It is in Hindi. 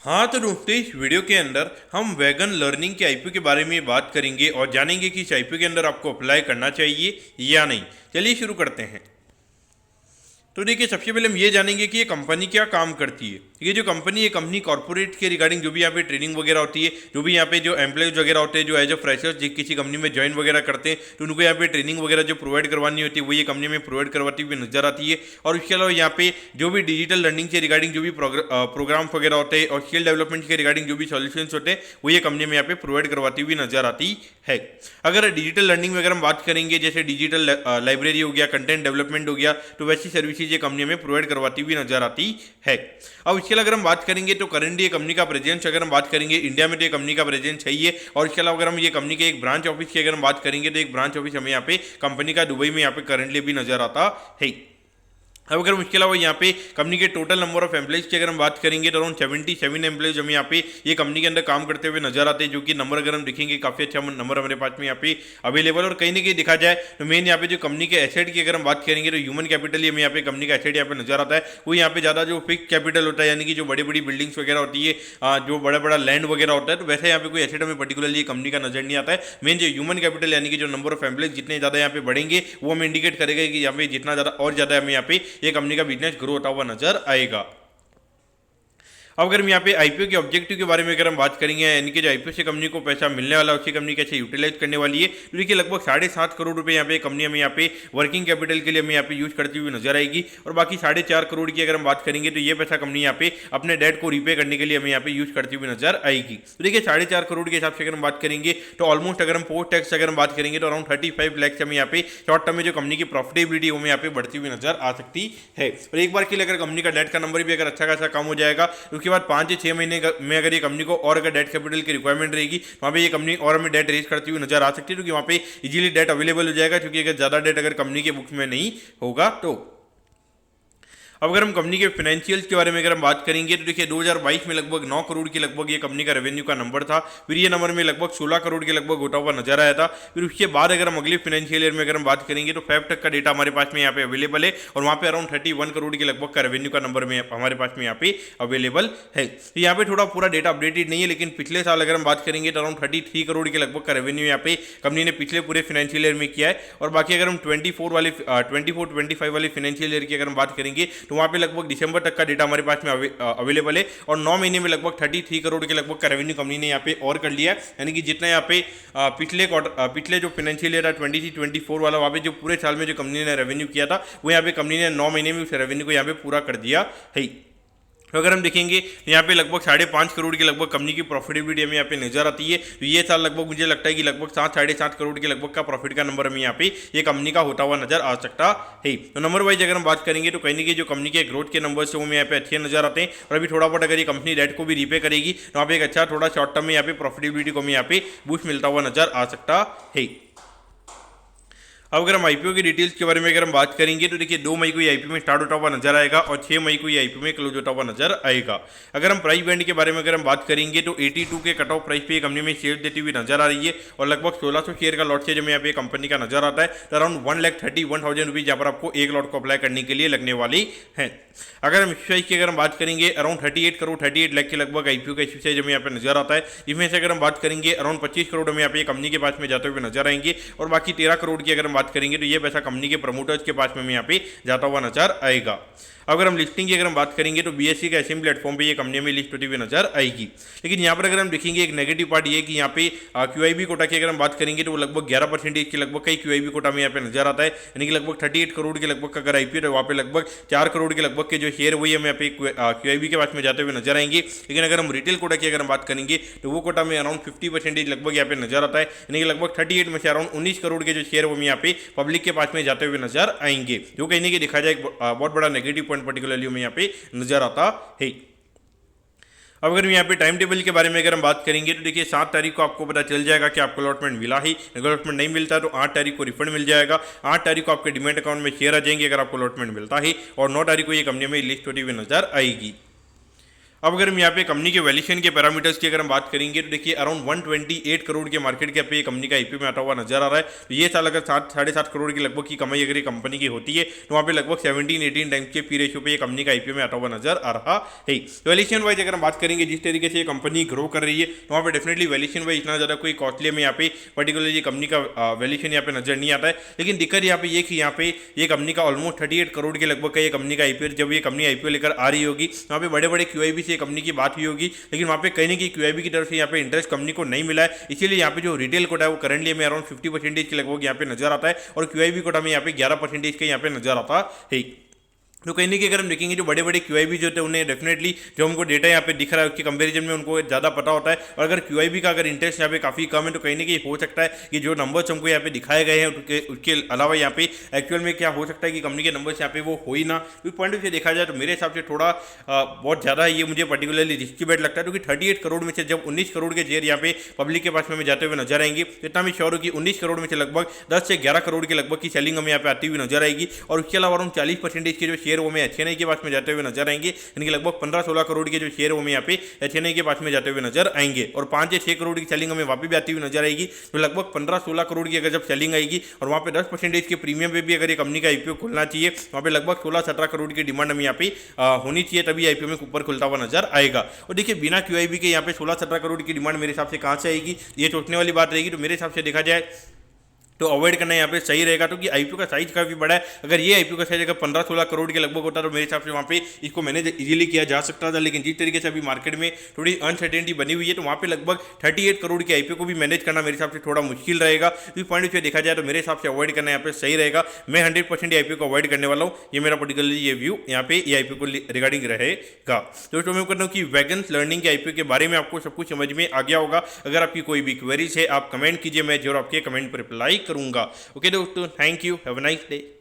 हाँ तो दोस्तों, इस वीडियो के अंदर हम वैगन लर्निंग के आईपीओ के बारे में बात करेंगे और जानेंगे कि इस आईपीओ के अंदर आपको अप्लाई करना चाहिए या नहीं। चलिए शुरू करते हैं। तो देखिए, सबसे पहले हम ये जानेंगे कि ये कंपनी क्या काम करती है। ये जो कंपनी है, कंपनी कॉर्पोरेट के रिगार्डिंग जो भी यहाँ पे ट्रेनिंग वगैरह होती है, जो भी यहाँ पे जो एम्प्लॉयज वगैरह होते हैं, जो एज अ फ्रेशर्स किसी कंपनी में ज्वाइन वगैरह करते हैं, तो उनको यहाँ पे ट्रेनिंग वगैरह जो प्रोवाइड करवानी होती है वो ये कंपनी में प्रोवाइड करवाती हुई नजर आती है। और उसके अलावा यहाँ पे जो भी डिजिटल लर्निंग के रिगार्डिंग जो भी प्रोग्राम्स वगैरह होते हैं और स्किल डेवलपमेंट के रिगार्डिंग जो भी सॉल्यूशंस होते हैं वो ये कंपनी में यहाँ पे प्रोवाइड करवाती हुई नजर आती है। अगर डिजिटल लर्निंग में अगर हम बात करेंगे, जैसे डिजिटल लाइब्रेरी हो गया, कंटेंट डेवलपमेंट हो गया, तो वैसी सर्विसेज ये कंपनी में प्रोवाइड करवाती हुई नजर आती है। अब इसके अलावा अगर हम बात करेंगे तो करंटली ये कंपनी का प्रेजेंस अगर हम बात करेंगे इंडिया में, तो ये कंपनी का प्रेजेंस है ही है। और इसके अलावा अगर हम ये कंपनी के एक ब्रांच ऑफिस की अगर हम बात करेंगे तो एक ब्रांच ऑफिस हमें यहाँ पे कंपनी का दुबई में यहाँ पे करंटली भी नजर आता है। अब अगर इसके अलावा यहाँ पे कंपनी के टोटल नंबर ऑफ एम्प्लॉइज की अगर हम बात करेंगे तो अराउंड 77 एम्प्लॉइज हमें यहाँ पे ये कंपनी के अंदर काम करते हुए नजर आते हैं, जो कि नंबर अगर हम देखेंगे काफी अच्छा नंबर हमारे पास में यहाँ पे अवेलेबल। और कहीं ना कहीं देखा जाए तो मेन यहाँ पे जो कंपनी के एसेट की अगर हम बात करेंगे तो ह्यूमन कैपिटल ही हमें यहाँ पे कंपनी का एसेट यहाँ पे नजर आता है। वो यहाँ पे ज्यादा जो फिक्स कैपिटल होता है, यानी कि जो बड़ी बड़ी बिल्डिंग्स वगैरह होती है, जो बड़ा बड़ा लैंड वगैरह होता है, तो वैसे यहाँ पे कोई एसेट हमें पर्टिकुलरली कंपनी का नजर नहीं आता है। मेन जो ह्यूमन कैपिटल यानी कि जो नंबर ऑफ एम्प्लॉइज जितने ज्यादा यहाँ पे बढ़ेंगे वो हमें इंडिकेट करेगा कि यहाँ पे जितना ज्यादा और ज्यादा हमें यहाँ पे ये कंपनी का बिजनेस ग्रो होता हुआ नजर आएगा। अब अगर हम यहाँ पे आईपीओ के ऑब्जेक्टिव के बारे में अगर हम बात करेंगे, यानी कि जो आईपीओ से कंपनी को पैसा मिलने वाला है उसकी कंपनी कैसे यूटिलाइज करने वाली है, तो देखिए लगभग 7.5 करोड़ रुपए यहाँ पे कंपनी हमें यहाँ पे वर्किंग कैपिटल के लिए हमें यहाँ पे यूज करती हुई नजर आएगी। और बाकी 4.5 करोड़ की अगर हम बात करेंगे तो ये पैसा कंपनी यहाँ पे अपने डेट को रीपे करने के लिए हमें यहाँ पे यूज करती हुई नजर आएगी। तो देखिए 4.5 करोड़ के हिसाब से अगर हम बात करेंगे तो ऑलमोस्ट अगर हम पोस्ट टैक्स अगर हम बात करेंगे तो अराउंड 35 लाख हमें यहाँ पे शॉर्ट टर्म में जो कंपनी की प्रॉफिटेबिलिटी वो हमें यहाँ पे बढ़ती हुई नजर आ सकती है। और एक बार के लिए अगर कंपनी का डेट का नंबर भी अगर अच्छा खासा कम हो जाएगा, उसके बाद 5 से 6 महीने में अगर ये कंपनी को और अगर डेट कैपिटल की रिक्वायरमेंट रहेगी, वहां पे ये कंपनी और हमें डेट रेज करती हुई नजर आ सकती है, क्योंकि वहां पे इजीली डेट अवेलेबल हो जाएगा, क्योंकि अगर ज्यादा डेट अगर कंपनी के बुक्स में नहीं होगा तो। अब अगर हम कंपनी के फाइनेंशियल्स के बारे में अगर हम बात करेंगे तो देखिए 2022 में लगभग 9 करोड़ की लगभग ये कंपनी का रेवेन्यू का नंबर था। फिर ये नंबर में लगभग 16 करोड़ के लगभग होता हुआ नजर आया था। फिर उसके बाद अगर हम अगले फाइनेंशियल ईयर में अगर हम बात करेंगे तो फेब तक का डेटा हमारे पास में यहाँ पे अवेलेबल है, और वहाँ पे अराउंड 31 करोड़ के लगभग का रेवेन्यू का नंबर में हमारे पास में यहाँ पे अवेलेबल है। तो यहाँ पे थोड़ा पूरा डेटा अपडेटेड नहीं है, लेकिन पिछले साल अगर हम बात करेंगे तो अराउंड 33 करोड़ के लगभग का रेवेन्यू यहाँ पे कंपनी ने पिछले पूरे फाइनेंशियल ईयर में किया है। और बाकी अगर हम 24-25 वाले फाइनेंशियल ईयर की अगर हम बात करेंगे तो वहाँ पे लगभग दिसंबर तक का डेटा हमारे पास में अवेलेबल है, और 9 महीने में लगभग 33 करोड़ के लगभग का रेवेन्यू कंपनी ने यहाँ पे और कर लिया है। यानी कि जितना यहाँ पे पिछले जो फाइनेंशियल ईयर 23-24 वाला, वहाँ पे जो पूरे साल में जो कंपनी ने रेवेन्यू किया था वो यहाँ पे कंपनी ने 9 महीने में उस रेवेन्यू को यहाँ पे पूरा कर दिया है। तो अगर हम देखेंगे तो यहाँ पे लगभग 5.5 करोड़ की लगभग कंपनी की प्रॉफिटेबिलिटी हमें यहाँ पे नजर आती है। तो ये साल लगभग मुझे लगता है कि लगभग 7-7.5 करोड़ के लगभग का प्रॉफिट का नंबर हमें यहाँ पे ये कंपनी का होता हुआ नजर आ सकता है। तो नंबर वाइज अगर हम बात करेंगे तो कहीं ना कहीं जो कंपनी के ग्रोथ के नंबर से वो यहाँ पे अच्छे नजर आते हैं। और अभी थोड़ा बहुत अगर ये कंपनी डेट को भी रीपे करेगी तो वहाँ पे एक अच्छा थोड़ा शॉर्ट टर्म में यहाँ पे प्रॉफिटेबिलिटी को हमें यहाँ पे बूस्ट मिलता हुआ नजर आ सकता है। अब अगर हम आईपीओ की डिटेल्स के बारे में अगर हम बात करेंगे तो देखिए 2 मई को ये आईपीओ में स्टार्ट होता हुआ नजर आएगा और 6 मई को ये आईपीओ में क्लोज होता हुआ नजर आएगा। अगर हम प्राइस बैंड के बारे में अगर हम बात करेंगे तो 82 के कट ऑफ प्राइस पे कंपनी में शेयर देती हुई नजर आ रही है, और लगभग 1600 शेयर का लॉट शेयर में यहाँ पे कंपनी का नजर आता है। तो अराउंड 1,31,000 रुपीज यहाँ पर आपको एक लॉट को अप्लाई करने के लिए लगने वाली है। अगर हम इश्यू की अगर हम बात करेंगे अराउंड 38 लाख के लगभग आईपीओ का इश्यू हमें यहाँ पे नजर आता है, जिसमें से अगर हम बात करेंगे अराउंड 25 करोड़ हमें यहाँ पे कंपनी के पास में जाते हुए नजर आएंगे, और बाकी 13 करोड़ की अगर हम बात करेंगे तो ये पैसा कंपनी के प्रमोटर्स के पास में यहाँ पे जाता हुआ नजर आएगा। अगर हम लिस्टिंग की अगर हम बात करेंगे तो बीएससी के एसएम प्लेटफॉर्म पे ये कंपनी में लिस्ट होती हुई नजर आएगी। लेकिन यहाँ पर अगर हम देखेंगे एक नेगेटिव पार्ट ये कि यहाँ पे क्यूआईबी कोटा की अगर हम बात करेंगे तो वो लगभग 11% के लगभग कई क्यूआईबी कोटा में यहाँ पे नजर आता है, यानी कि लगभग 38 करोड़ के लगभग का अगर आईपीओ है वहाँ पे लगभग 4 करोड़ के लगभग के जो शेयर वही हमें यहाँ पे क्यूआईबी के पास में जाते हुए नजर आएंगे। लेकिन अगर हम रिटेल कोटा की अगर हम बात करेंगे तो वो कोटा में अराउंड 50% लगभग यहाँ पे नजर आता है, यानी कि लगभग 38 में से अराउंड 19 करोड़ के जो शेयर वो यहाँ पे पब्लिक के पास में जाते हुए नजर आएंगे, जो कहीं ना कहीं देखा जाए बहुत बड़ा नेगेटिव पॉइंट पर्टिकुलरली हमें यहाँ पे नजर आता है। अब अगर यहाँ पे टाइम टेबल के बारे में अगर हम बात करेंगे तो देखिए 7 तारीख को आपको पता चल जाएगा कि आपको अलॉटमेंट मिला ही, अगर अलॉटमेंट नहीं मिलता तो 8 तारीख को रिफंड मिल जाएगा। 8 तारीख को आपके डिमेट अकाउंट में शेयर आ जाएंगे अगर आपको अलॉटमेंट मिलता है, और 9 तारीख को ये कंपनी में लिस्ट होती हुई नजर आएगी। अब अगर हम यहाँ पे कंपनी के वैल्यूएशन के पैरामीटर्स की अगर हम बात करेंगे तो देखिए अराउंड 128 करोड़ के मार्केट कैप पे ये कंपनी का आईपीओ में आता हुआ नजर आ रहा है। तो ये साल अगर 7-7.5 करोड़ की लगभग की कमाई अगर ये कंपनी की होती है तो वहाँ पे लगभग 17-18 टाइम्स के पी रेशियो पे ये कंपनी का आईपीओ में आता हुआ नजर आ रहा है। तो वैल्यूएशन वाइज अगर हम बात करेंगे जिस तरीके से ये कंपनी ग्रो कर रही है तो वहाँ पे डेफिनेटली वैल्यूएशन वाइज इतना ज्यादा कोई कॉस्टली में यहाँ पे पर्टिकुलरली कंपनी का वैल्यूएशन यहाँ पे नजर नहीं आता है। लेकिन दिक्कत यहाँ पे ये कि यहाँ पे ये कंपनी का ऑलमोस्ट 38 करोड़ के लगभग का ये कंपनी का आईपीओ, जब ये कंपनी आईपीओ लेकर आ रही होगी वहाँ पे बड़े बड़े क्यूआईबी से कंपनी की बात हुई होगी, लेकिन वहाँ पे कहीं ना कहीं क्यूआईबी की तरफ से यहाँ पे इंटरेस्ट कंपनी को नहीं मिला है। इसीलिए यहाँ पे जो रिटेल कोटा है वो करंटली हमें अराउंड 50% के लगभग यहाँ पे नजर आता है और क्यूआईबी कोटा में यहाँ पे 11% के यहाँ पे नजर आता है। तो कहीं ना कहीं अगर हम देखेंगे जो बड़े बड़े क्यूआईबी जो थे उन्हें डेफिनेटली जो हमको डेटा यहाँ पे दिख रहा है उसके कंपैरिजन में उनको ज़्यादा पता होता है। और अगर क्यूआईबी का अगर इंटरेस्ट यहाँ पे काफ़ी कम है तो कहीं ना कहीं हो सकता है कि जो नंबर्स हमको यहाँ पे दिखाए गए हैं उसके अलावा यहाँ पे एक्चुअल में क्या हो सकता है कि कंपनी के नंबर्स यहाँ पे वो हो ही ना। इस पॉइंट ऑफ से देखा जाए तो मेरे हिसाब से थोड़ा बहुत ज़्यादा ये मुझे पर्टिकुलरली रिस्की बेट लगता है, क्योंकि 38 करोड़ में से जब 19 करोड़ के शेयर यहाँ पे पब्लिक के पास में हमें जाते हुए नजर आएंगे तो इतना मैं श्योर हूँ कि 19 करोड़ में से लगभग 10 से 11 करोड़ के लगभग की सेलिंग हमें यहाँ पे आती हुई नजर आएगी। और उसके अलावा हम 40% के जो शेयर वो हमें एचएनआई के पास में जाते हुए नजर आएंगे, यानी कि लगभग 15-16 करोड़ के जो शेयर वो हमें यहाँ पे एचएनआई के पास में जाते हुए नजर आएंगे। और 5 से 6 करोड़ की सेलिंग हमें वहाँ पे भी आती हुई नजर आएगी। तो लगभग 15-16 करोड़ की अगर जब सेलिंग आएगी और वहाँ पे 10% के प्रीमियम पे भी अगर ये कंपनी का आईपीओ खुलना चाहिए वहाँ पे लगभग 16-17 करोड़ की डिमांड हमें यहाँ पे होनी चाहिए, तभी आईपीओ में ऊपर खुलता हुआ नजर आएगा। और देखिए बिना क्यूआईबी के यहाँ पे 16-17 करोड़ की डिमांड मेरे हिसाब से कहाँ से आएगी, ये सोचने वाली बात रहेगी। तो मेरे हिसाब से देखा जाए तो अवॉइड करना यहाँ पे सही रहेगा, क्योंकि आईपीओ का साइज काफी बड़ा है। अगर ये आईपीओ का साइज अगर 15-16 करोड़ के लगभग होता तो मेरे हिसाब से वहाँ पे इसको मैनेज इजीली किया जा सकता था। लेकिन जिस तरीके से अभी मार्केट में थोड़ी अनसर्टेनिटी बनी हुई है तो वहाँ पे लगभग 38 करोड़ के आईपीओ को भी मैनेज करना मेरे हिसाब से थोड़ा मुश्किल रहेगा। इस पॉइंट से देखा जाए तो मेरे हिसाब से अवॉइड करना यहाँ पे सही रहेगा। मैं 100% आईपीओ को अवॉइड करने वाला हूँ। ये मेरा पर्टिकुलरली ये व्यू यहाँ पे ये आईपीओ को रिगार्डिंग रहेगा। दोस्तों मैं कहता हूँ कि वैगन्स लर्निंग के आईपीओ के बारे में आपको सब कुछ समझ में आ गया होगा। अगर आपकी कोई भी क्वेरीज है आप कमेंट कीजिए, मैं जरूर आपके कमेंट पर रिप्लाई करूंगा। ओके दोस्तों, thank you, have a nice day.